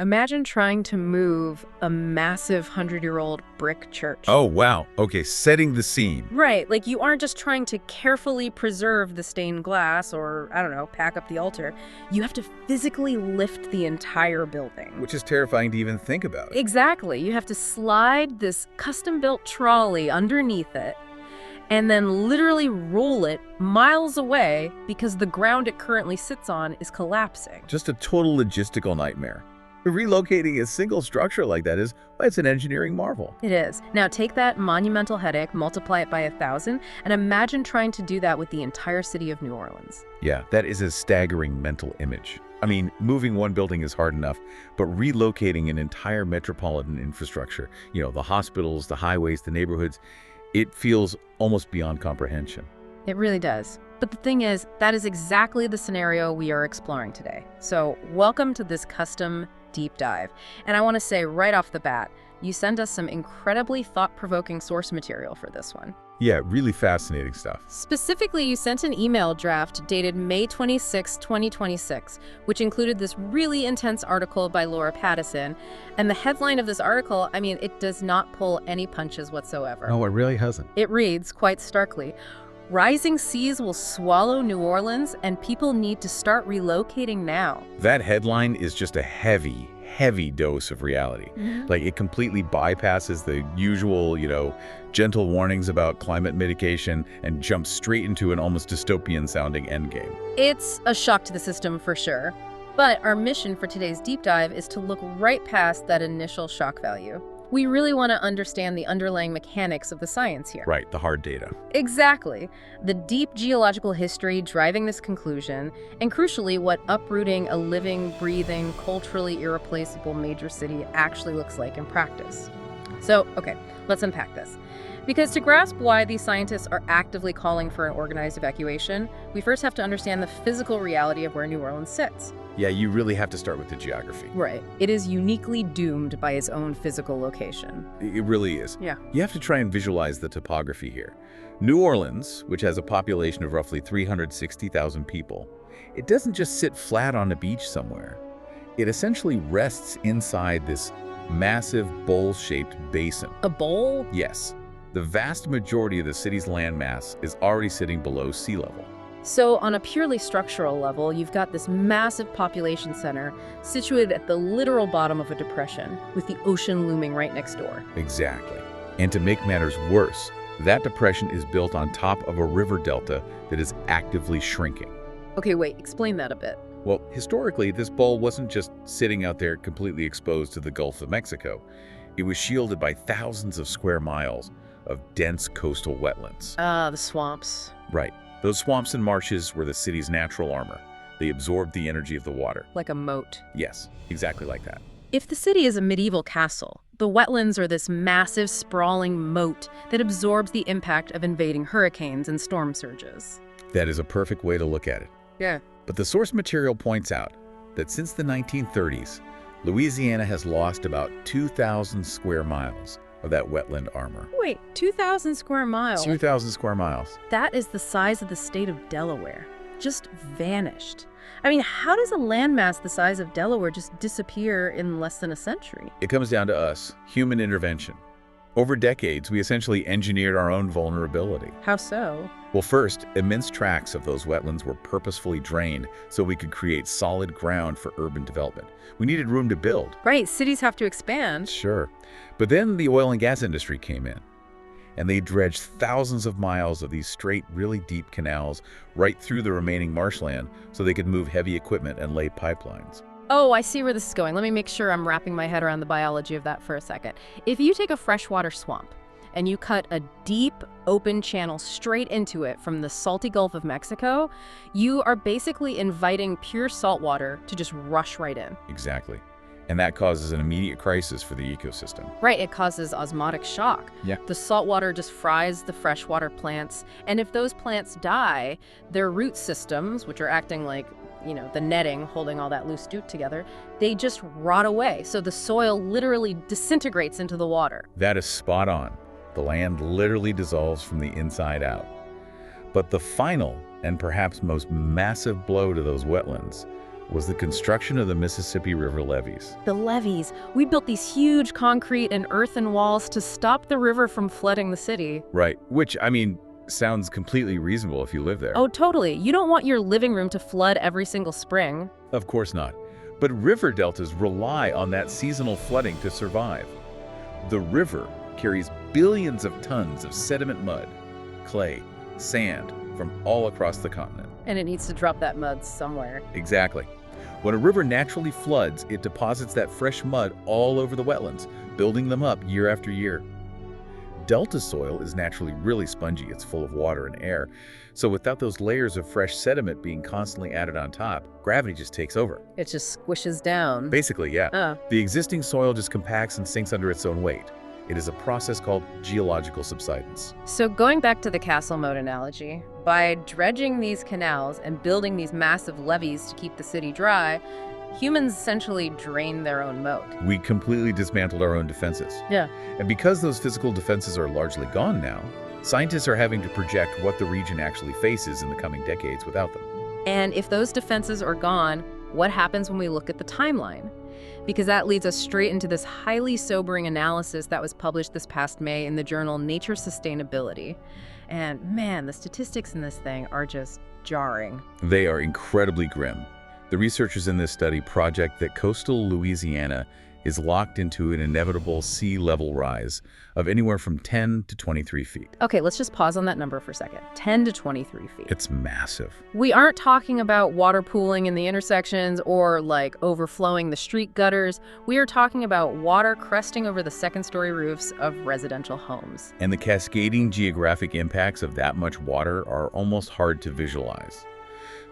Imagine trying to move a massive 100-year-old brick church. Oh, wow. Okay, setting the scene. Right, like you aren't just trying to carefully preserve the stained glass or, I don't know, pack up the altar. You have to physically lift the entire building. Which is terrifying to even think about. Exactly. You have to slide this custom-built trolley underneath it and then literally roll it miles away because the ground it currently sits on is collapsing. Just a total logistical nightmare. Relocating a single structure like that it's an engineering marvel. It is. Now take that monumental headache, multiply it by 1,000, and imagine trying to do that with the entire city of New Orleans. Yeah, that is a staggering mental image. I mean, moving one building is hard enough, but relocating an entire metropolitan infrastructure, the hospitals, the highways, the neighborhoods, it feels almost beyond comprehension. It really does. But the thing is, that is exactly the scenario we are exploring today. So welcome to this custom deep dive. And I want to say right off the bat, you sent us some incredibly thought-provoking source material for this one. Yeah, really fascinating stuff. Specifically, you sent an email draft dated May 26, 2026, which included this really intense article by Laura Pattison. And the headline of this article, it does not pull any punches whatsoever. No, it really hasn't. It reads, quite starkly, "Rising seas will swallow New Orleans, and people need to start relocating now." That headline is just a heavy dose of reality. Like, it completely bypasses the usual, gentle warnings about climate mitigation and jumps straight into an almost dystopian-sounding endgame. It's a shock to the system for sure. But our mission for today's deep dive is to look right past that initial shock value. We really want to understand the underlying mechanics of the science here. Right, the hard data. Exactly. The deep geological history driving this conclusion, and crucially, what uprooting a living, breathing, culturally irreplaceable major city actually looks like in practice. So, okay, let's unpack this. Because to grasp why these scientists are actively calling for an organized evacuation, we first have to understand the physical reality of where New Orleans sits. Yeah, you really have to start with the geography. Right. It is uniquely doomed by its own physical location. It really is. Yeah. You have to try and visualize the topography here. New Orleans, which has a population of roughly 360,000 people, it doesn't just sit flat on a beach somewhere. It essentially rests inside this massive bowl-shaped basin. A bowl? Yes. The vast majority of the city's landmass is already sitting below sea level. So on a purely structural level, you've got this massive population center situated at the literal bottom of a depression, with the ocean looming right next door. Exactly. And to make matters worse, that depression is built on top of a river delta that is actively shrinking. Okay, wait, explain that a bit. Well, historically, this bowl wasn't just sitting out there completely exposed to the Gulf of Mexico. It was shielded by thousands of square miles of dense coastal wetlands. Ah, the swamps. Right. Those swamps and marshes were the city's natural armor. They absorbed the energy of the water. Like a moat. Yes, exactly like that. If the city is a medieval castle, the wetlands are this massive, sprawling moat that absorbs the impact of invading hurricanes and storm surges. That is a perfect way to look at it. Yeah. But the source material points out that since the 1930s, Louisiana has lost about 2,000 square miles of that wetland armor. Wait, 2,000 square miles? 2,000 square miles. That is the size of the state of Delaware. Just vanished. How does a landmass the size of Delaware just disappear in less than a century? It comes down to us, human intervention. Over decades, we essentially engineered our own vulnerability. How so? Well, first, immense tracts of those wetlands were purposefully drained so we could create solid ground for urban development. We needed room to build. Right, cities have to expand. Sure. But then the oil and gas industry came in, and they dredged thousands of miles of these straight, really deep canals right through the remaining marshland so they could move heavy equipment and lay pipelines. Oh, I see where this is going. Let me make sure I'm wrapping my head around the biology of that for a second. If you take a freshwater swamp and you cut a deep, open channel straight into it from the salty Gulf of Mexico, you are basically inviting pure salt water to just rush right in. Exactly. And that causes an immediate crisis for the ecosystem. Right, it causes osmotic shock. Yeah. The salt water just fries the freshwater plants, and if those plants die, their root systems, which are acting like the netting holding all that loose doot together, they just rot away. So the soil literally disintegrates into the water. That is spot on. The land literally dissolves from the inside out. But the final and perhaps most massive blow to those wetlands was the construction of the Mississippi River levees. The levees. We built these huge concrete and earthen walls to stop the river from flooding the city. Right, which, I mean, sounds completely reasonable if you live there. Oh, totally. You don't want your living room to flood every single spring. Of course not. But river deltas rely on that seasonal flooding to survive. The river carries billions of tons of sediment mud, clay, sand from all across the continent. And it needs to drop that mud somewhere. Exactly. When a river naturally floods, it deposits that fresh mud all over the wetlands, building them up year after year. Delta soil is naturally really spongy. It's full of water and air. So without those layers of fresh sediment being constantly added on top, gravity just takes over. It just squishes down. Basically, yeah. The existing soil just compacts and sinks under its own weight. It is a process called geological subsidence. So going back to the castle moat analogy, by dredging these canals and building these massive levees to keep the city dry, humans essentially drain their own moat. We completely dismantled our own defenses. Yeah. And because those physical defenses are largely gone now, scientists are having to project what the region actually faces in the coming decades without them. And if those defenses are gone, what happens when we look at the timeline? Because that leads us straight into this highly sobering analysis that was published this past May in the journal Nature Sustainability. And man, the statistics in this thing are just jarring. They are incredibly grim. The researchers in this study project that coastal Louisiana is locked into an inevitable sea level rise of anywhere from 10 to 23 feet. Okay, let's just pause on that number for a second. 10 to 23 feet. It's massive. We aren't talking about water pooling in the intersections or like overflowing the street gutters. We are talking about water cresting over the second-story roofs of residential homes. And the cascading geographic impacts of that much water are almost hard to visualize.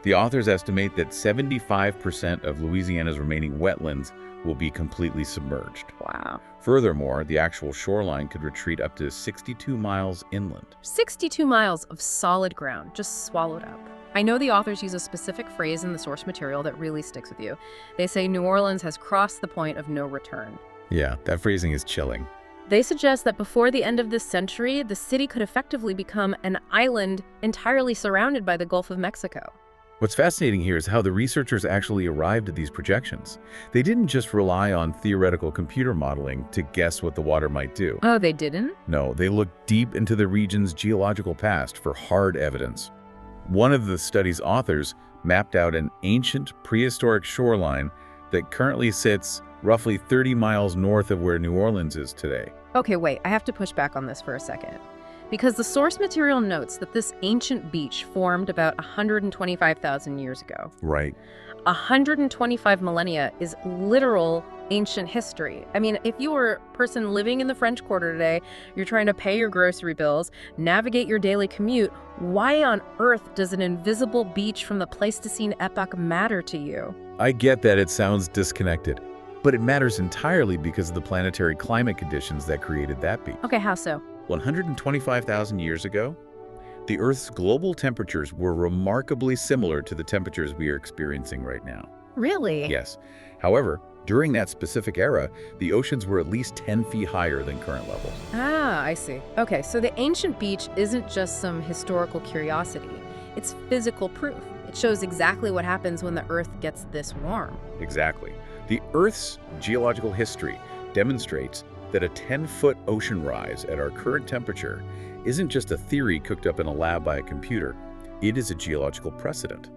The authors estimate that 75% of Louisiana's remaining wetlands will be completely submerged. Wow. Furthermore, the actual shoreline could retreat up to 62 miles inland. 62 miles of solid ground just swallowed up. I know the authors use a specific phrase in the source material that really sticks with you. They say New Orleans has crossed the point of no return. Yeah, that phrasing is chilling. They suggest that before the end of this century, the city could effectively become an island entirely surrounded by the Gulf of Mexico. What's fascinating here is how the researchers actually arrived at these projections. They didn't just rely on theoretical computer modeling to guess what the water might do. Oh, they didn't? No, they looked deep into the region's geological past for hard evidence. One of the study's authors mapped out an ancient prehistoric shoreline that currently sits roughly 30 miles north of where New Orleans is today. Okay, wait, I have to push back on this for a second. Because the source material notes that this ancient beach formed about 125,000 years ago. Right. 125 millennia is literal ancient history. I mean, if you were a person living in the French Quarter today, you're trying to pay your grocery bills, navigate your daily commute, why on earth does an invisible beach from the Pleistocene epoch matter to you? I get that it sounds disconnected, but it matters entirely because of the planetary climate conditions that created that beach. Okay, how so? 125,000 years ago, the Earth's global temperatures were remarkably similar to the temperatures we are experiencing right now. Really? Yes. However, during that specific era, the oceans were at least 10 feet higher than current levels. Ah, I see. Okay, so the ancient beach isn't just some historical curiosity. It's physical proof. It shows exactly what happens when the Earth gets this warm. Exactly. The Earth's geological history demonstrates that a 10-foot ocean rise at our current temperature isn't just a theory cooked up in a lab by a computer. It is a geological precedent.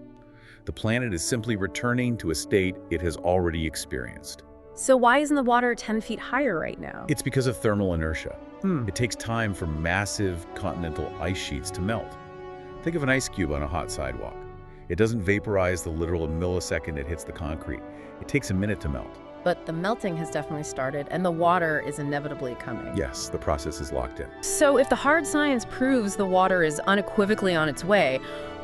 The planet is simply returning to a state it has already experienced. So why isn't the water 10 feet higher right now? It's because of thermal inertia. It takes time for massive continental ice sheets to melt. Think of an ice cube on a hot sidewalk. It doesn't vaporize the literal millisecond it hits the concrete. It takes a minute to melt. But the melting has definitely started, and the water is inevitably coming. Yes, the process is locked in. So if the hard science proves the water is unequivocally on its way,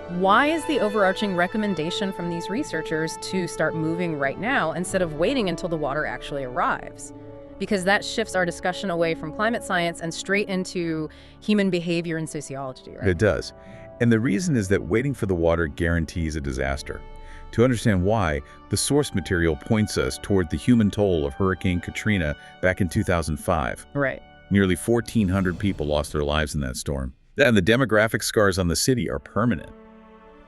why is the overarching recommendation from these researchers to start moving right now instead of waiting until the water actually arrives? Because that shifts our discussion away from climate science and straight into human behavior and sociology, right? It does. And the reason is that waiting for the water guarantees a disaster. To understand why, the source material points us toward the human toll of Hurricane Katrina back in 2005. Right. Nearly 1,400 people lost their lives in that storm. And the demographic scars on the city are permanent.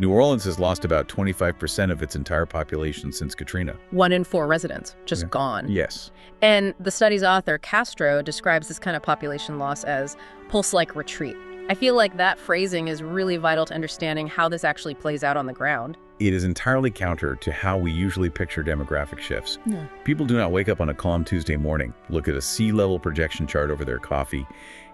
New Orleans has lost about 25% of its entire population since Katrina. 1 in 4 residents just gone. Yes. And the study's author, Castro, describes this kind of population loss as pulse-like retreat. I feel like that phrasing is really vital to understanding how this actually plays out on the ground. It is entirely counter to how we usually picture demographic shifts. Yeah. People do not wake up on a calm Tuesday morning, look at a sea level projection chart over their coffee,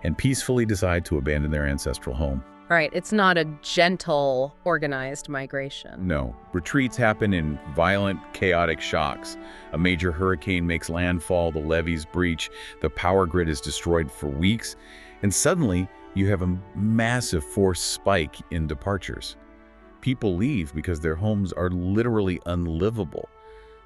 and peacefully decide to abandon their ancestral home. Right, it's not a gentle, organized migration. No. Retreats happen in violent, chaotic shocks. A major hurricane makes landfall, the levees breach, the power grid is destroyed for weeks, and suddenly you have a massive force spike in departures. People leave because their homes are literally unlivable.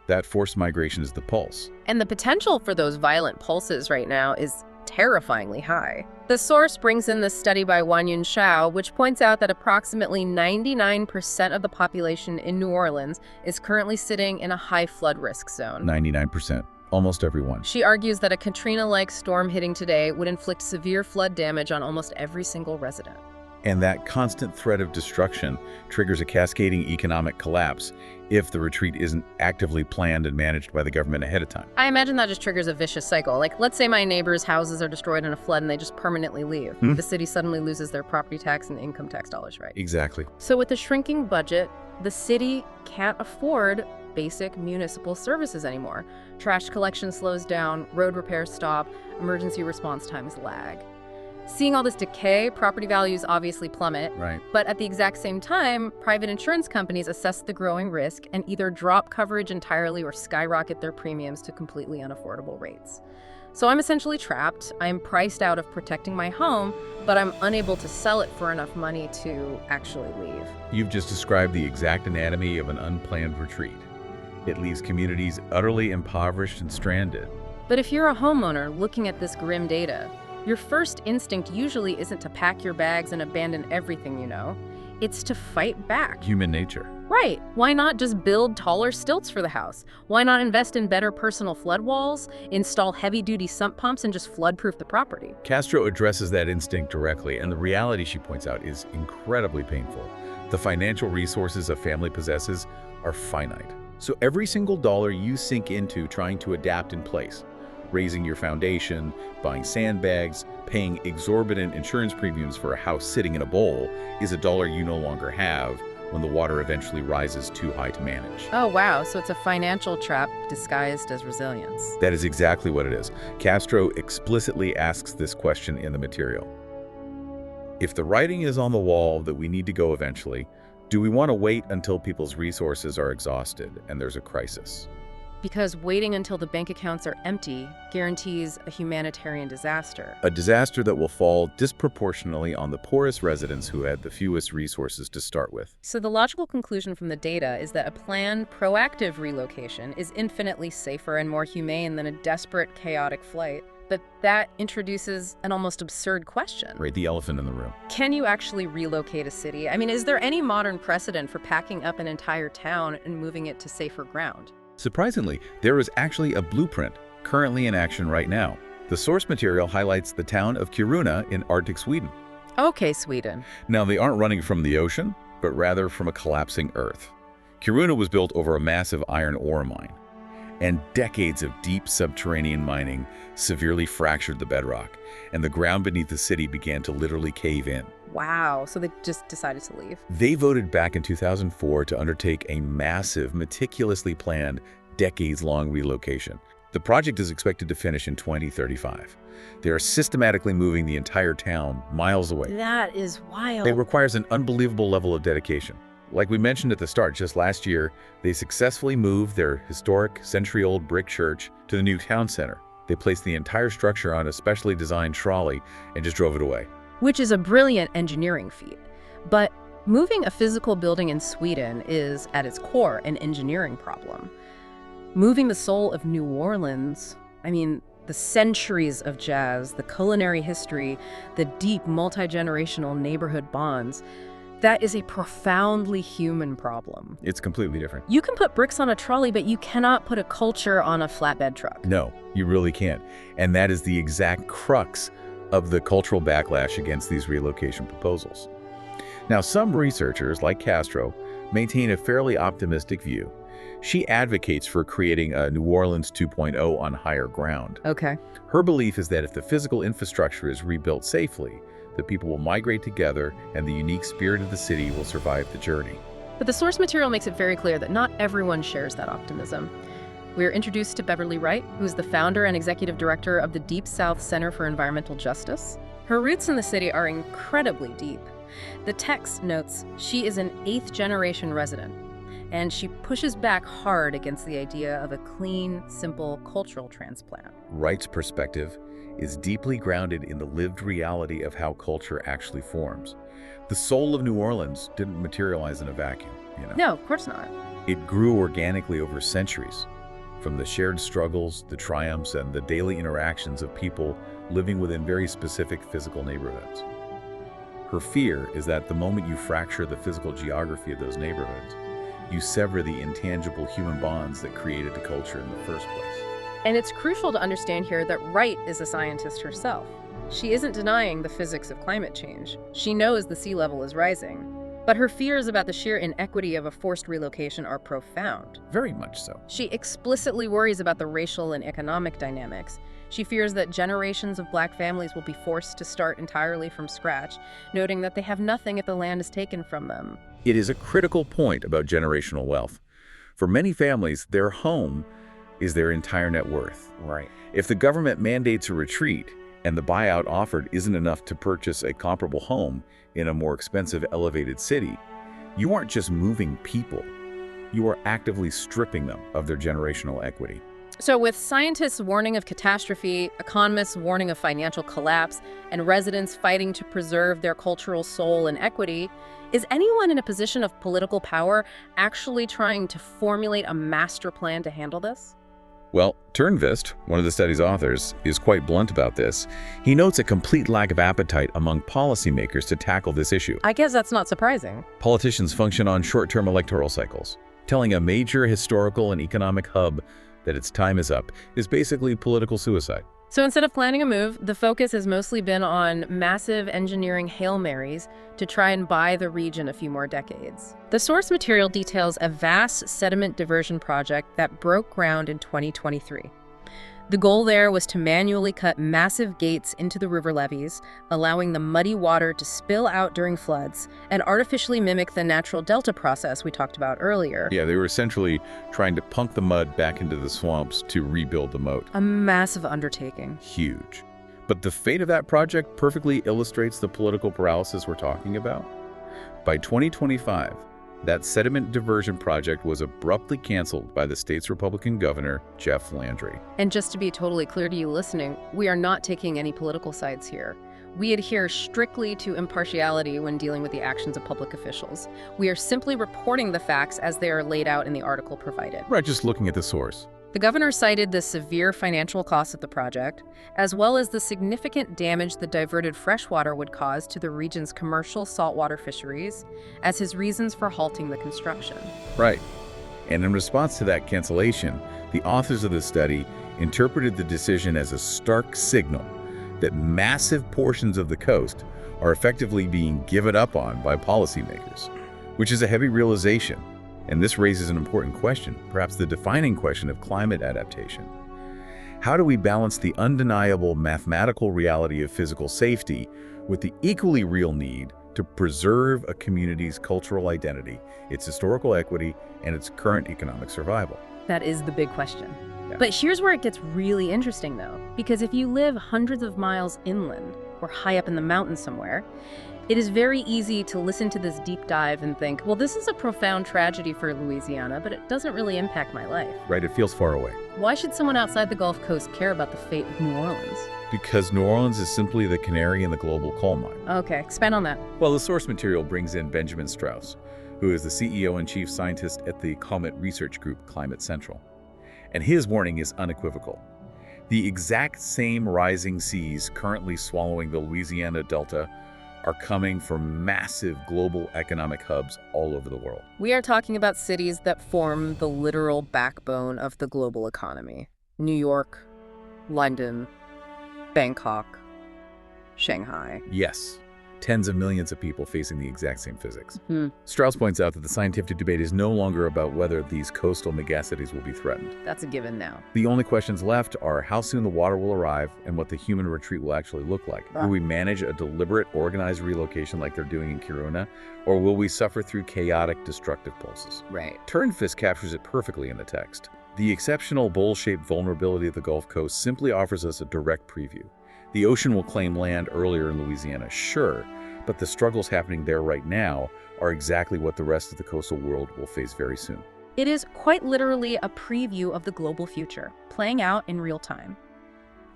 That forced migration is the pulse. And the potential for those violent pulses right now is terrifyingly high. The source brings in this study by Wanyun Shao, which points out that approximately 99% of the population in New Orleans is currently sitting in a high flood risk zone. 99%. Almost everyone. She argues that a Katrina-like storm hitting today would inflict severe flood damage on almost every single resident. And that constant threat of destruction triggers a cascading economic collapse if the retreat isn't actively planned and managed by the government ahead of time. I imagine that just triggers a vicious cycle. Like, let's say my neighbors' houses are destroyed in a flood and they just permanently leave. The city suddenly loses their property tax and income tax dollars, right? Exactly. So with the shrinking budget, the city can't afford basic municipal services anymore. Trash collection slows down, road repairs stop, emergency response times lag. Seeing all this decay, property values obviously plummet. Right. But at the exact same time, private insurance companies assess the growing risk and either drop coverage entirely or skyrocket their premiums to completely unaffordable rates. So I'm essentially trapped. I'm priced out of protecting my home, but I'm unable to sell it for enough money to actually leave. You've just described the exact anatomy of an unplanned retreat. It leaves communities utterly impoverished and stranded. But if you're a homeowner looking at this grim data, your first instinct usually isn't to pack your bags and abandon everything you know. It's to fight back. Human nature. Right. Why not just build taller stilts for the house? Why not invest in better personal flood walls, install heavy-duty sump pumps, and just flood-proof the property? Castro addresses that instinct directly, and the reality she points out is incredibly painful. The financial resources a family possesses are finite. So every single dollar you sink into trying to adapt in place, raising your foundation, buying sandbags, paying exorbitant insurance premiums for a house sitting in a bowl, is a dollar you no longer have when the water eventually rises too high to manage. Oh, wow. So it's a financial trap disguised as resilience. That is exactly what it is. Castro explicitly asks this question in the material. If the writing is on the wall that we need to go eventually, do we want to wait until people's resources are exhausted and there's a crisis? Because waiting until the bank accounts are empty guarantees a humanitarian disaster. A disaster that will fall disproportionately on the poorest residents who had the fewest resources to start with. So the logical conclusion from the data is that a planned, proactive relocation is infinitely safer and more humane than a desperate, chaotic flight. But that introduces an almost absurd question. Right, the elephant in the room. Can you actually relocate a city? I mean, is there any modern precedent for packing up an entire town and moving it to safer ground? Surprisingly, there is actually a blueprint currently in action right now. The source material highlights the town of Kiruna in Arctic Sweden. Okay, Sweden. Now, they aren't running from the ocean, but rather from a collapsing earth. Kiruna was built over a massive iron ore mine, and decades of deep subterranean mining severely fractured the bedrock, and the ground beneath the city began to literally cave in. Wow, so they just decided to leave. They voted back in 2004 to undertake a massive, meticulously planned, decades-long relocation. The project is expected to finish in 2035. They are systematically moving the entire town miles away. That is wild. It requires an unbelievable level of dedication. Like we mentioned at the start, just last year, they successfully moved their historic, century-old brick church to the new town center. They placed the entire structure on a specially designed trolley and just drove it away. Which is a brilliant engineering feat. But moving a physical building in Sweden is, at its core, an engineering problem. Moving the soul of New Orleans, I mean, the centuries of jazz, the culinary history, the deep multi-generational neighborhood bonds, that is a profoundly human problem. It's completely different. You can put bricks on a trolley, but you cannot put a culture on a flatbed truck. No, you really can't. And that is the exact crux of the cultural backlash against these relocation proposals. Now, some researchers, like Castro, maintain a fairly optimistic view. She advocates for creating a New Orleans 2.0 on higher ground. Okay. Her belief is that if the physical infrastructure is rebuilt safely, the people will migrate together and the unique spirit of the city will survive the journey. But the source material makes it very clear that not everyone shares that optimism. We're introduced to Beverly Wright, who's the founder and executive director of the Deep South Center for Environmental Justice. Her roots in the city are incredibly deep. The text notes she is an 8th-generation resident, and she pushes back hard against the idea of a clean, simple cultural transplant. Wright's perspective is deeply grounded in the lived reality of how culture actually forms. The soul of New Orleans didn't materialize in a vacuum, No, of course not. It grew organically over centuries, from the shared struggles, the triumphs, and the daily interactions of people living within very specific physical neighborhoods. Her fear is that the moment you fracture the physical geography of those neighborhoods, you sever the intangible human bonds that created the culture in the first place. And it's crucial to understand here that Wright is a scientist herself. She isn't denying the physics of climate change. She knows the sea level is rising. But her fears about the sheer inequity of a forced relocation are profound. Very much so. She explicitly worries about the racial and economic dynamics. She fears that generations of Black families will be forced to start entirely from scratch, noting that they have nothing if the land is taken from them. It is a critical point about generational wealth. For many families, their home is their entire net worth. Right. If the government mandates a retreat and the buyout offered isn't enough to purchase a comparable home in a more expensive, elevated city, you aren't just moving people. You are actively stripping them of their generational equity. So with scientists warning of catastrophe, economists warning of financial collapse, and residents fighting to preserve their cultural soul and equity, is anyone in a position of political power actually trying to formulate a master plan to handle this? Well, Turnvist, one of the study's authors, is quite blunt about this. He notes a complete lack of appetite among policymakers to tackle this issue. I guess that's not surprising. Politicians function on short-term electoral cycles. Telling a major historical and economic hub that its time is up is basically political suicide. So instead of planning a move, the focus has mostly been on massive engineering Hail Marys to try and buy the region a few more decades. The source material details a vast sediment diversion project that broke ground in 2023. The goal there was to manually cut massive gates into the river levees, allowing the muddy water to spill out during floods and artificially mimic the natural delta process we talked about earlier. Yeah, they were essentially trying to pump the mud back into the swamps to rebuild the moat. A massive undertaking. Huge. But the fate of that project perfectly illustrates the political paralysis we're talking about. By 2025, that sediment diversion project was abruptly canceled by the state's Republican governor, Jeff Landry. And just to be totally clear to you listening, we are not taking any political sides here. We adhere strictly to impartiality when dealing with the actions of public officials. We are simply reporting the facts as they are laid out in the article provided. Right, just looking at the source. The governor cited the severe financial costs of the project, as well as the significant damage the diverted freshwater would cause to the region's commercial saltwater fisheries, as his reasons for halting the construction. Right. And in response to that cancellation, the authors of the study interpreted the decision as a stark signal that massive portions of the coast are effectively being given up on by policymakers, which is a heavy realization. And this raises an important question, perhaps the defining question of climate adaptation. How do we balance the undeniable mathematical reality of physical safety with the equally real need to preserve a community's cultural identity, its historical equity, and its current economic survival? That is the big question. Yeah. But here's where it gets really interesting, though, because if you live hundreds of miles inland or high up in the mountains somewhere, it is very easy to listen to this deep dive and think, well, this is a profound tragedy for Louisiana, but it doesn't really impact my life. Right, it feels far away. Why should someone outside the Gulf Coast care about the fate of New Orleans? Because New Orleans is simply the canary in the global coal mine. Okay, expand on that. Well, the source material brings in Benjamin Strauss, who is the CEO and chief scientist at the climate research group Climate Central. And his warning is unequivocal. The exact same rising seas currently swallowing the Louisiana Delta are coming from massive global economic hubs all over the world. We are talking about cities that form the literal backbone of the global economy. New York, London, Bangkok, Shanghai. Yes. tens of millions of people facing the exact same physics. Hmm, Strauss points out that the scientific debate is no longer about whether these coastal megacities will be threatened. that's a given now. The only questions left are how soon the water will arrive and what the human retreat will actually look like. Will we manage a deliberate, organized relocation like they're doing in Kiruna, or will we suffer through chaotic, destructive pulses? Right. Turnfist captures it perfectly in the text. The exceptional bowl-shaped vulnerability of the Gulf Coast simply offers us a direct preview. The ocean will claim land earlier in Louisiana, sure, but the struggles happening there right now are exactly what the rest of the coastal world will face very soon. It is quite literally a preview of the global future, playing out in real time.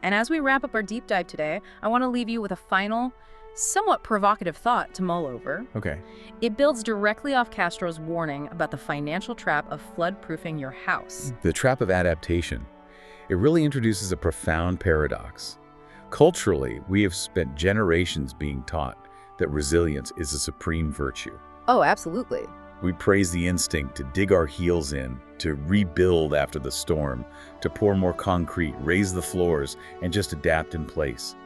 And as we wrap up our deep dive today, I want to leave you with a final, somewhat provocative thought to mull over. Okay. It builds directly off Castro's warning about the financial trap of flood-proofing your house. The trap of adaptation. It really introduces a profound paradox. Culturally, we have spent generations being taught that resilience is a supreme virtue. Oh, absolutely. We praise the instinct to dig our heels in, to rebuild after the storm, to pour more concrete, raise the floors, and just adapt in place.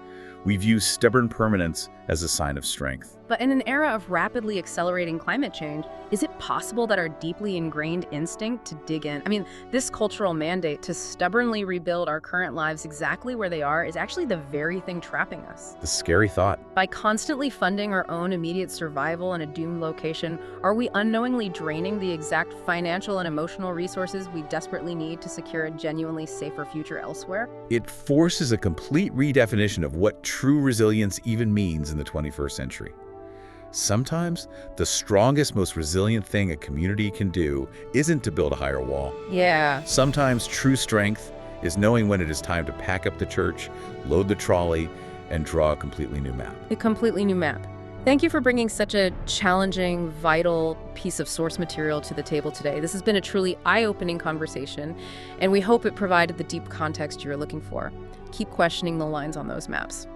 We view stubborn permanence as a sign of strength. But in an era of rapidly accelerating climate change, is it possible that our deeply ingrained instinct to dig in, this cultural mandate to stubbornly rebuild our current lives exactly where they are is actually the very thing trapping us? The scary thought. By constantly funding our own immediate survival in a doomed location, are we unknowingly draining the exact financial and emotional resources we desperately need to secure a genuinely safer future elsewhere? It forces a complete redefinition of what true resilience even means in the 21st century. Sometimes, the strongest, most resilient thing a community can do isn't to build a higher wall. Yeah. Sometimes true strength is knowing when it is time to pack up the church, load the trolley, and draw a completely new map. A completely new map. Thank you for bringing such a challenging, vital piece of source material to the table today. This has been a truly eye-opening conversation, and we hope it provided the deep context you were looking for. Keep questioning the lines on those maps.